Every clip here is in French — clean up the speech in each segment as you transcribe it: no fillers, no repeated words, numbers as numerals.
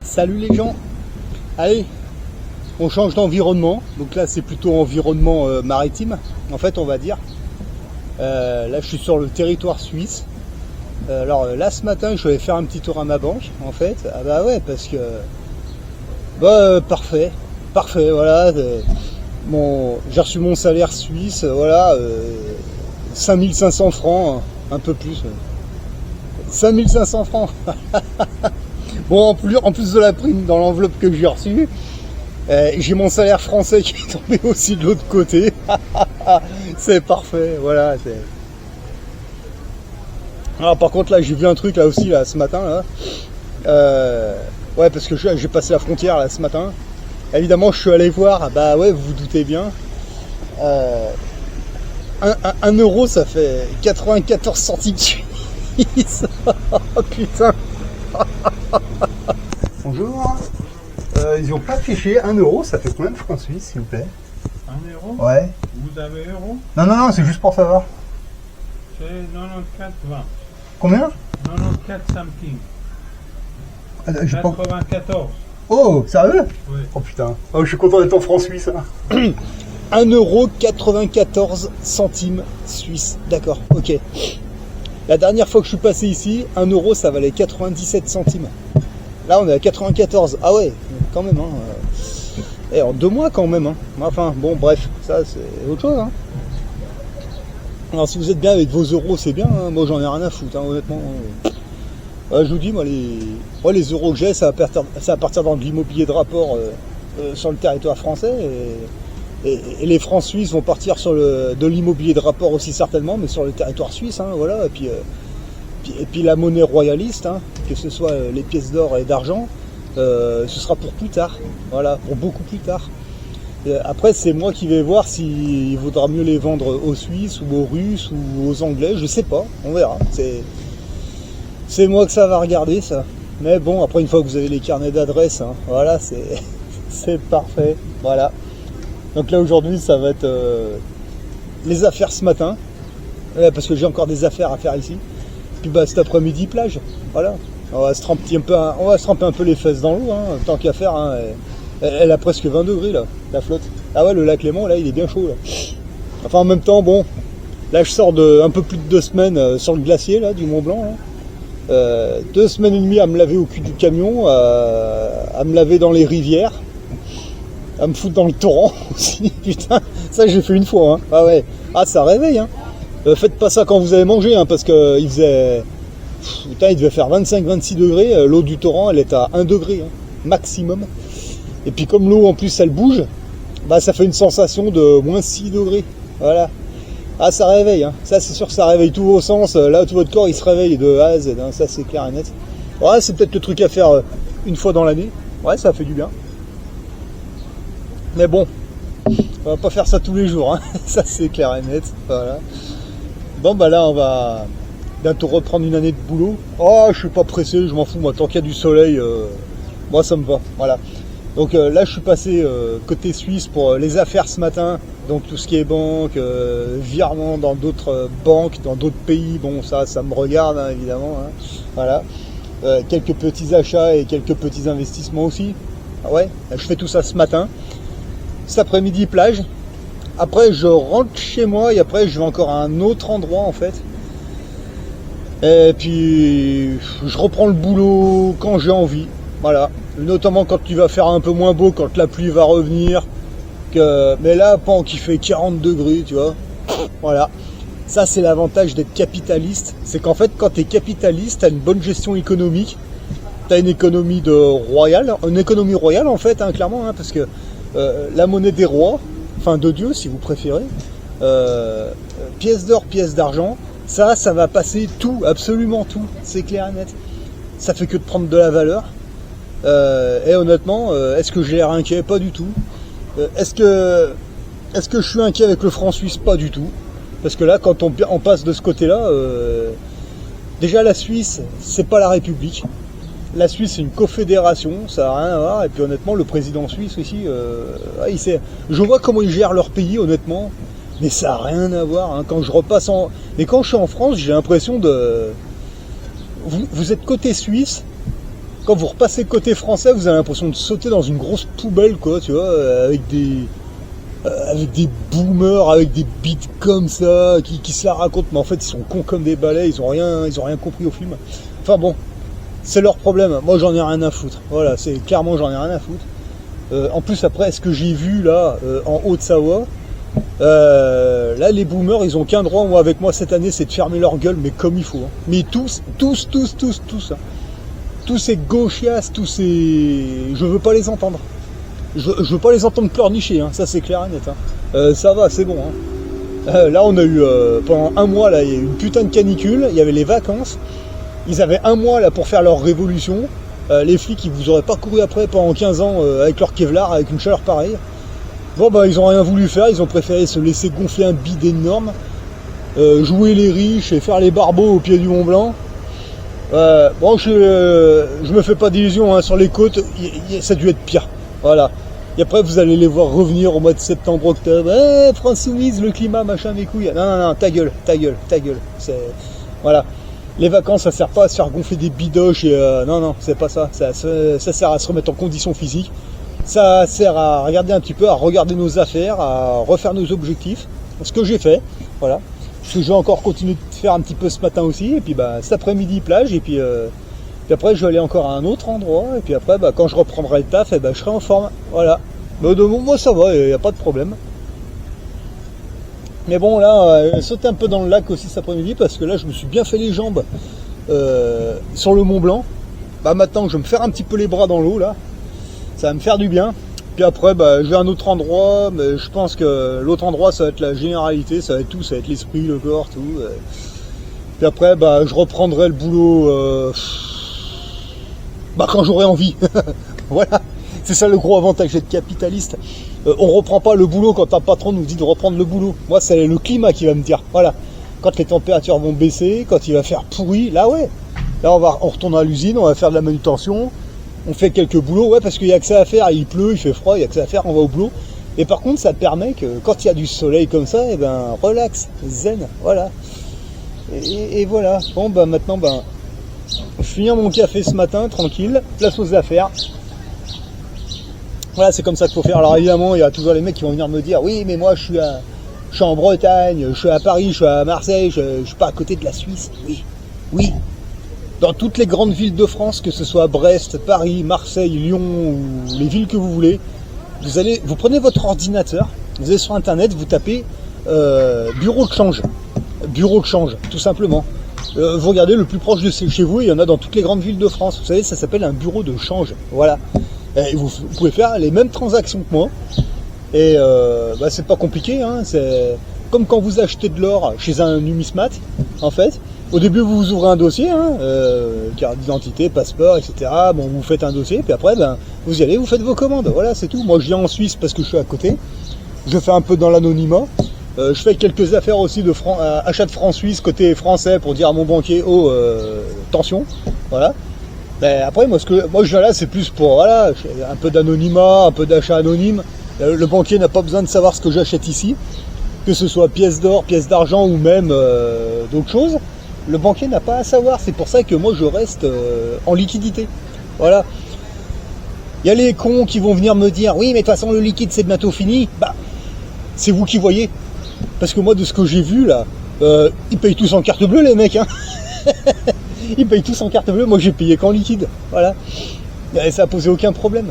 Salut les gens, allez, on change d'environnement, donc là c'est plutôt environnement maritime, en fait on va dire. Là je suis sur le territoire suisse. Alors là ce matin je vais faire un petit tour à ma banque, en fait. Ah bah ouais, parce que, parfait, voilà. J'ai reçu mon salaire suisse, voilà, 5500 francs, un peu plus. 5500 francs. Bon, en plus de la prime dans l'enveloppe que j'ai reçue, j'ai mon salaire français qui est tombé aussi de l'autre côté. C'est parfait, voilà. Alors par contre là j'ai vu un truc là aussi là ce matin là. Ouais, parce que j'ai passé la frontière là ce matin. Évidemment je suis allé voir, bah ouais, vous vous doutez bien. 1 euro ça fait 94 centimes suisses. Oh putain. Bonjour. Ils n'ont pas affiché 1 euro, ça fait combien de francs suisses s'il vous plaît? 1 euro? Ouais. Vous avez euro? Non, c'est juste pour savoir. C'est 94,20. Combien? 94 centimes. 94. Oh, sérieux? Oui. Oh putain. Oh, je suis content d'être en francs suisses. 1 euro 94 centimes suisses. D'accord, ok. La dernière fois que je suis passé ici, 1 euro ça valait 97 centimes. Là on est à 94. Ah ouais, quand même. Et en 2 mois quand même. Enfin bon, bref, ça c'est autre chose. Alors si vous êtes bien avec vos euros, c'est bien. Moi j'en ai rien à foutre, honnêtement. Je vous dis, moi les euros que j'ai, ça va partir dans de l'immobilier de rapport sur le territoire français. Et les francs suisses vont partir sur de l'immobilier de rapport aussi certainement, mais sur le territoire suisse, voilà. Et puis la monnaie royaliste, que ce soit les pièces d'or et d'argent, ce sera pour plus tard, voilà, pour beaucoup plus tard. Après, c'est moi qui vais voir s'il vaudra mieux les vendre aux Suisses ou aux Russes ou aux Anglais, je sais pas, on verra. C'est moi que ça va regarder ça. Mais bon, après une fois que vous avez les carnets d'adresses, voilà, c'est parfait, voilà. Donc là aujourd'hui ça va être les affaires ce matin, parce que j'ai encore des affaires à faire ici. Puis cet après-midi plage, voilà. On va se tremper un peu les fesses dans l'eau, tant qu'à faire. Elle a presque 20 degrés là, la flotte. Ah ouais, le lac Léman là il est bien chaud là. Enfin en même temps bon, là je sors de un peu plus de 2 semaines sur le glacier là, du Mont Blanc. 2 semaines et demie à me laver au cul du camion, à me laver dans les rivières. À me foutre dans le torrent aussi, putain, ça j'ai fait une fois, Ah ouais, ça réveille, Faites pas ça quand vous avez mangé, parce que il devait faire 25-26 degrés, l'eau du torrent elle est à 1 degré, maximum. Et puis comme l'eau en plus elle bouge, ça fait une sensation de moins 6 degrés, voilà. Ça réveille, ça c'est sûr que ça réveille tous vos sens, là tout votre corps il se réveille de A à Z, ça c'est clair et net. Ouais, c'est peut-être le truc à faire une fois dans l'année, ouais ça fait du bien. Mais bon, on va pas faire ça tous les jours, ça c'est clair et net, voilà. Bon là on va bientôt reprendre une année de boulot. Oh, je suis pas pressé, je m'en fous, moi tant qu'il y a du soleil, moi ça me va, voilà. Donc là je suis passé côté suisse pour les affaires ce matin, donc tout ce qui est banque, virement dans d'autres banques, dans d'autres pays, bon ça me regarde évidemment, voilà. Quelques petits achats et quelques petits investissements aussi. Ah ouais, je fais tout ça ce matin. Cet après-midi plage, après je rentre chez moi et après je vais encore à un autre endroit en fait. Et puis je reprends le boulot quand j'ai envie, voilà. Notamment quand il va faire un peu moins beau, quand la pluie va revenir. Mais là, pendant qu'il fait 40 degrés, tu vois, voilà. Ça c'est l'avantage d'être capitaliste, c'est qu'en fait quand tu es capitaliste, tu as une bonne gestion économique, tu as une économie royale en fait, clairement, parce que la monnaie des rois, enfin de Dieu si vous préférez, pièces d'or, pièces d'argent, ça va passer tout, absolument tout, c'est clair et net. Ça fait que de prendre de la valeur. Et honnêtement, est-ce que j'ai l'air inquiet? Pas du tout. Est-ce que je suis inquiet avec le franc suisse? Pas du tout. Parce que là, quand on passe de ce côté-là, déjà la Suisse, c'est pas la République. La Suisse, c'est une confédération, ça n'a rien à voir. Et puis honnêtement, le président suisse aussi, il sait. Je vois comment ils gèrent leur pays, honnêtement, mais ça n'a rien à voir. Hein. Quand je repasse mais quand je suis en France, j'ai l'impression de... Vous êtes côté suisse, quand vous repassez côté français, vous avez l'impression de sauter dans une grosse poubelle, quoi, tu vois, avec des boomers, avec des beats comme ça, qui se la racontent, mais en fait ils sont cons comme des balais, ils ont rien compris au film. Enfin bon, c'est leur problème, moi j'en ai rien à foutre. Voilà, c'est clairement j'en ai rien à foutre. En plus après, ce que j'ai vu là, en Haute-Savoie, là les boomers, ils ont qu'un droit, moi avec moi cette année, c'est de fermer leur gueule, mais comme il faut. Hein. Mais tous. Hein. Tous ces gauchias, tous ces... Je veux pas les entendre. Je veux pas les entendre pleurnicher, hein. Ça c'est clair et net. Hein. Ça va, c'est bon. Hein. Là on a eu, pendant un mois, là, il y a eu une putain de canicule, il y avait les vacances. Ils avaient un mois là pour faire leur révolution. Les flics, ils vous auraient pas couru après pendant 15 ans avec leur Kevlar, avec une chaleur pareille. Bon bah ils ont rien voulu faire, ils ont préféré se laisser gonfler un bide énorme, jouer les riches et faire les barbeaux au pied du Mont Blanc. Bon, je me fais pas d'illusions, hein, sur les côtes, ça a dû être pire. Voilà. Et après, vous allez les voir revenir au mois de septembre, octobre. France soumise, le climat, machin, mes couilles. Non, ta gueule. Voilà. Les vacances, ça sert pas à se faire gonfler des bidoches. Non, c'est pas ça. Ça sert à se remettre en condition physique. Ça sert à regarder un petit peu, à regarder nos affaires, à refaire nos objectifs. Ce que j'ai fait. Voilà. Ce que je vais encore continuer de faire un petit peu ce matin aussi, et puis bah, cet après-midi plage, et puis après je vais aller encore à un autre endroit, et puis après bah, quand je reprendrai le taf, je serai en forme, voilà. Mais de moi ça va, il n'y a pas de problème. Mais bon là, sauter un peu dans le lac aussi cet après-midi, parce que là je me suis bien fait les jambes sur le Mont Blanc. Bah maintenant je vais me faire un petit peu les bras dans l'eau là, ça va me faire du bien. Puis après, bah, je vais à un autre endroit, mais je pense que l'autre endroit, ça va être la généralité, ça va être tout, ça va être l'esprit, le corps, tout. Puis après, bah, je reprendrai le boulot quand j'aurai envie. Voilà, c'est ça le gros avantage d'être capitaliste. On reprend pas le boulot quand un patron nous dit de reprendre le boulot. Moi, c'est le climat qui va me dire. Voilà, quand les températures vont baisser, quand il va faire pourri, là ouais. Là, on retourne à l'usine, on va faire de la manutention. On fait quelques boulots, ouais, parce qu'il n'y a que ça à faire, il pleut, il fait froid, il n'y a que ça à faire, on va au boulot. Et par contre, ça te permet que quand il y a du soleil comme ça, relax, zen, voilà. Et voilà. Bon, maintenant, je finis mon café ce matin, tranquille, place aux affaires. Voilà, c'est comme ça qu'il faut faire. Alors évidemment, il y a toujours les mecs qui vont venir me dire, oui, mais moi, je suis en Bretagne, je suis à Paris, je suis à Marseille, je suis pas à côté de la Suisse. Oui. Dans toutes les grandes villes de France, que ce soit Brest, Paris, Marseille, Lyon ou les villes que vous voulez, vous prenez votre ordinateur, vous allez sur internet, vous tapez bureau de change, tout simplement. Vous regardez le plus proche de chez vous, il y en a dans toutes les grandes villes de France. Vous savez, ça s'appelle un bureau de change. Voilà. Et vous pouvez faire les mêmes transactions que moi. Et c'est pas compliqué, hein. C'est comme quand vous achetez de l'or chez un numismate, en fait. Au début, vous ouvrez un dossier, hein, carte d'identité, passeport, etc. Bon, vous faites un dossier, puis après, vous y allez, vous faites vos commandes. Voilà, c'est tout. Moi, je viens en Suisse parce que je suis à côté. Je fais un peu dans l'anonymat. Je fais quelques affaires aussi de achat de francs suisses côté français pour dire à mon banquier, attention. Voilà. Mais après, moi, je viens là, c'est plus pour, voilà, un peu d'anonymat, un peu d'achat anonyme. Le banquier n'a pas besoin de savoir ce que j'achète ici, que ce soit pièces d'or, pièces d'argent ou même d'autres choses. Le banquier n'a pas à savoir, c'est pour ça que moi je reste en liquidité. Voilà. Il y a les cons qui vont venir me dire, oui mais de toute façon le liquide c'est bientôt fini. C'est vous qui voyez. Parce que moi de ce que j'ai vu là, ils payent tous en carte bleue les mecs. Hein. Ils payent tous en carte bleue, moi j'ai payé qu'en liquide. Voilà. Et ça a posé aucun problème.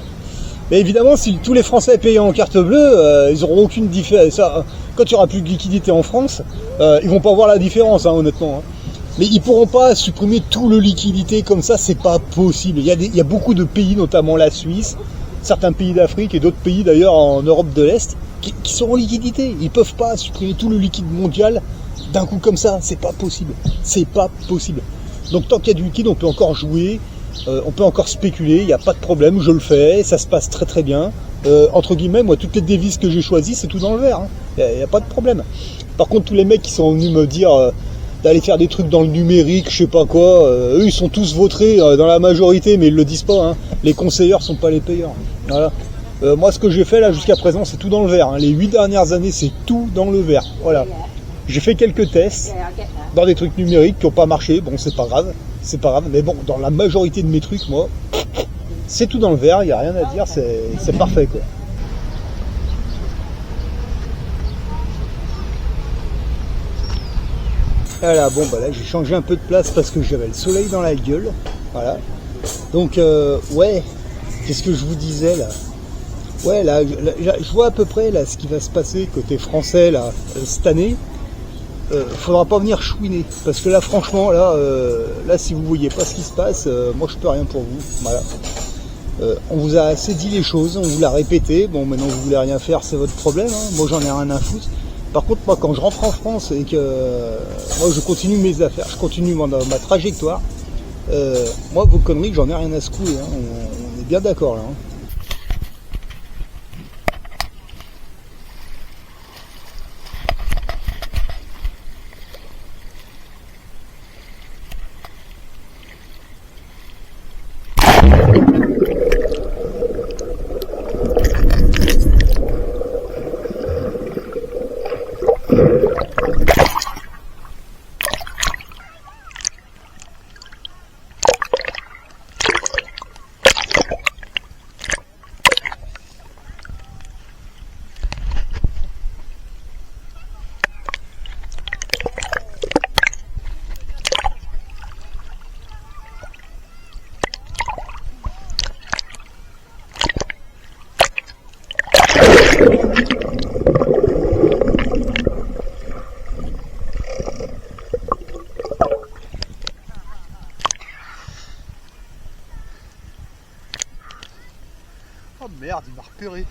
Mais évidemment si tous les Français payaient en carte bleue, ils n'auront aucune différence. Quand il n'y aura plus de liquidité en France, ils vont pas voir la différence, hein, honnêtement. Hein. Mais ils pourront pas supprimer tout le liquidité comme ça, c'est pas possible. Il y a beaucoup de pays, notamment la Suisse, certains pays d'Afrique et d'autres pays d'ailleurs en Europe de l'Est, qui sont en liquidité. Ils peuvent pas supprimer tout le liquide mondial d'un coup comme ça. C'est pas possible. C'est pas possible. Donc tant qu'il y a du liquide, on peut encore jouer, on peut encore spéculer, il n'y a pas de problème, je le fais, ça se passe très très bien. Entre guillemets, moi, toutes les devises que j'ai choisies, c'est tout dans le vert. Hein. Il n'y a pas de problème. Par contre, tous les mecs qui sont venus me dire d'aller faire des trucs dans le numérique, je sais pas quoi, eux, ils sont tous vautrés dans la majorité, mais ils le disent pas. Hein. Les conseillers sont pas les payeurs. Voilà. Moi, ce que j'ai fait là jusqu'à présent, c'est tout dans le vert. Hein. Les 8 dernières années, c'est tout dans le vert. Voilà. J'ai fait quelques tests dans des trucs numériques qui n'ont pas marché. Bon, c'est pas grave. C'est pas grave. Mais bon, dans la majorité de mes trucs, moi, c'est tout dans le vert. Il n'y a rien à dire. C'est parfait, quoi. Voilà, bon, bah là, j'ai changé un peu de place parce que j'avais le soleil dans la gueule. Voilà. Donc, ouais. Qu'est-ce que je vous disais, là? Ouais, là, je vois à peu près là ce qui va se passer côté français là cette année. Faudra pas venir chouiner parce que là, franchement, là, si vous voyez pas ce qui se passe, moi je peux rien pour vous. Voilà. On vous a assez dit les choses, on vous l'a répété. Bon, maintenant vous voulez rien faire, c'est votre problème. Hein. Moi, j'en ai rien à foutre. Par contre, moi, quand je rentre en France et que moi je continue mes affaires, je continue ma trajectoire. Moi, vos conneries, j'en ai rien à secouer. Hein. On est bien d'accord là. Hein. Oh merde, il m'a repéré.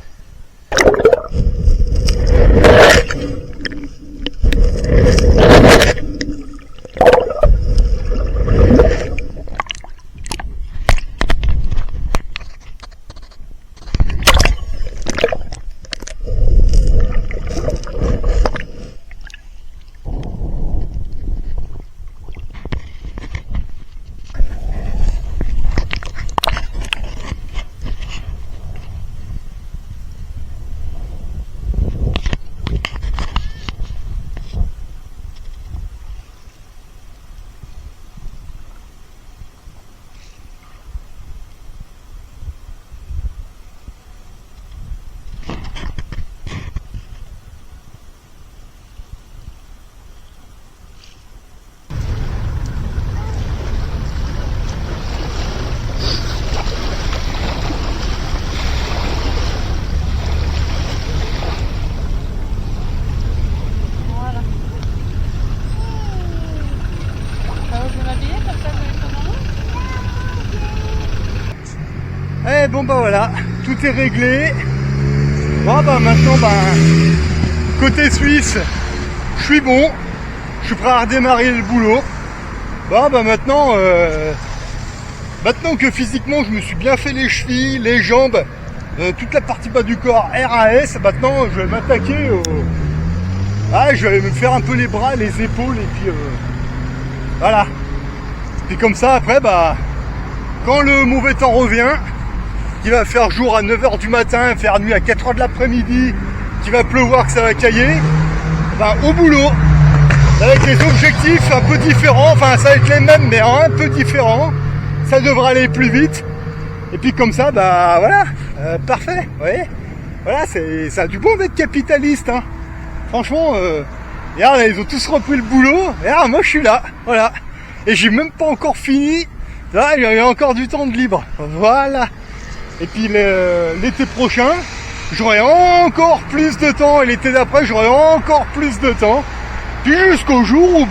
Et bon bah voilà, tout est réglé. Bon bah maintenant côté Suisse, je suis bon, je suis prêt à redémarrer le boulot. Bon bah maintenant que physiquement je me suis bien fait les chevilles, les jambes, toute la partie bas du corps RAS, maintenant je vais m'attaquer au... Ah, je vais me faire un peu les bras, les épaules et puis voilà. Et comme ça après quand le mauvais temps revient, qui va faire jour à 9h du matin, faire nuit à 4h de l'après-midi, qui va pleuvoir, que ça va cailler, au boulot, avec des objectifs un peu différents, enfin ça va être les mêmes mais un peu différents, ça devrait aller plus vite, et puis comme ça, voilà, parfait, vous voyez, voilà, ça a du bon d'être capitaliste, hein. Franchement, regarde, ils ont tous repris le boulot, regarde, moi je suis là, voilà, et j'ai même pas encore fini, là il y a encore du temps de libre, voilà. Et puis l'été prochain, j'aurai encore plus de temps. Et l'été d'après, j'aurai encore plus de temps. Puis jusqu'au jour où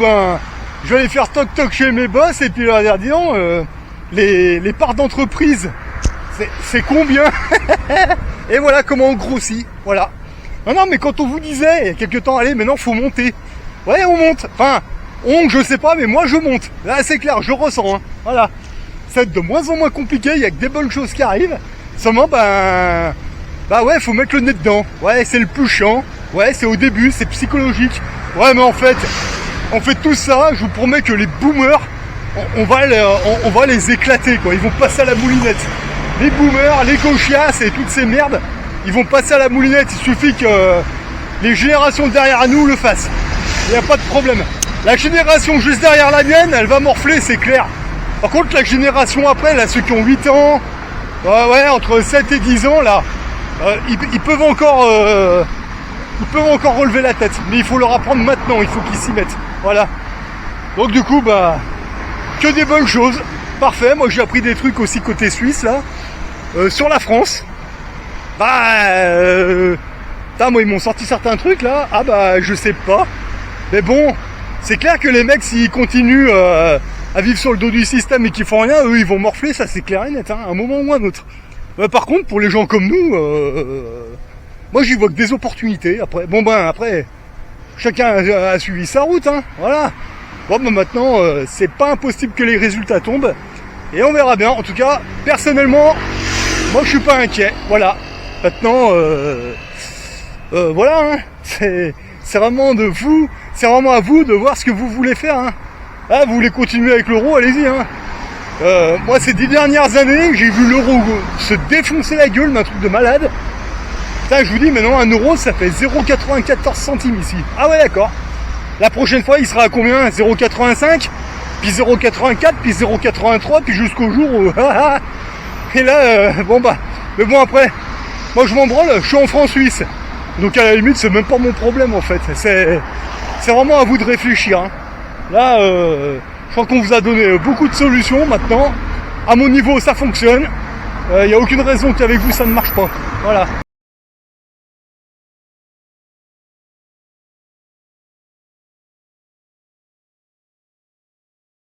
je vais aller faire toc-toc chez mes boss et puis leur dire, dis donc, les parts d'entreprise, c'est combien? Et voilà comment on grossit. Voilà. Non, mais quand on vous disait, il y a quelques temps, allez, maintenant, faut monter. Ouais, on monte. Enfin, je sais pas, mais moi, je monte. Là, c'est clair, je ressens, hein. Voilà. Ça va être de moins en moins compliqué, il y a que des bonnes choses qui arrivent. Seulement, bah ouais, faut mettre le nez dedans. Ouais, c'est le plus chiant. Ouais, c'est au début, c'est psychologique. Ouais, mais en fait, on fait tout ça, je vous promets que les boomers, on va les éclater, quoi. Ils vont passer à la moulinette. Les boomers, les gauchias et toutes ces merdes, ils vont passer à la moulinette. Il suffit que les générations derrière nous le fassent. Il n'y a pas de problème. La génération juste derrière la mienne, elle va morfler, c'est clair. Par contre, la génération après, là, ceux qui ont 8 ans, ouais, entre 7 et 10 ans, là, ils peuvent encore relever la tête. Mais il faut leur apprendre maintenant, il faut qu'ils s'y mettent. Voilà. Donc du coup, que des bonnes choses. Parfait, moi j'ai appris des trucs aussi côté suisse, là. Sur la France. Moi ils m'ont sorti certains trucs, là. Je sais pas. Mais bon, c'est clair que les mecs, s'ils continuent à vivre sur le dos du système et qu'ils font rien, eux ils vont morfler, ça c'est clair et net, hein, un moment ou un autre. Par contre, pour les gens comme nous, moi j'y vois que des opportunités. Après, après, chacun a suivi sa route, hein, voilà. Maintenant, c'est pas impossible que les résultats tombent, et on verra bien. En tout cas, personnellement, moi je suis pas inquiet, voilà. Maintenant, voilà, hein, c'est vraiment c'est vraiment à vous de voir ce que vous voulez faire, hein. Ah, vous voulez continuer avec l'euro, allez-y, hein. Moi, ces 10 dernières années, j'ai vu l'euro se défoncer la gueule d'un truc de malade. Putain, je vous dis, maintenant, 1 euro, ça fait 0,94 centimes ici. Ah ouais, d'accord. La prochaine fois, il sera à combien? 0,85, puis 0,84, puis 0,83, puis jusqu'au jour où... Et là, mais bon, après, moi, je m'en branle, je suis en franc-suisse. Donc, à la limite, c'est même pas mon problème, en fait. C'est vraiment à vous de réfléchir, hein. Là, je crois qu'on vous a donné beaucoup de solutions maintenant. À mon niveau, ça fonctionne. Il n'y a aucune raison qu'avec vous, ça ne marche pas. Voilà.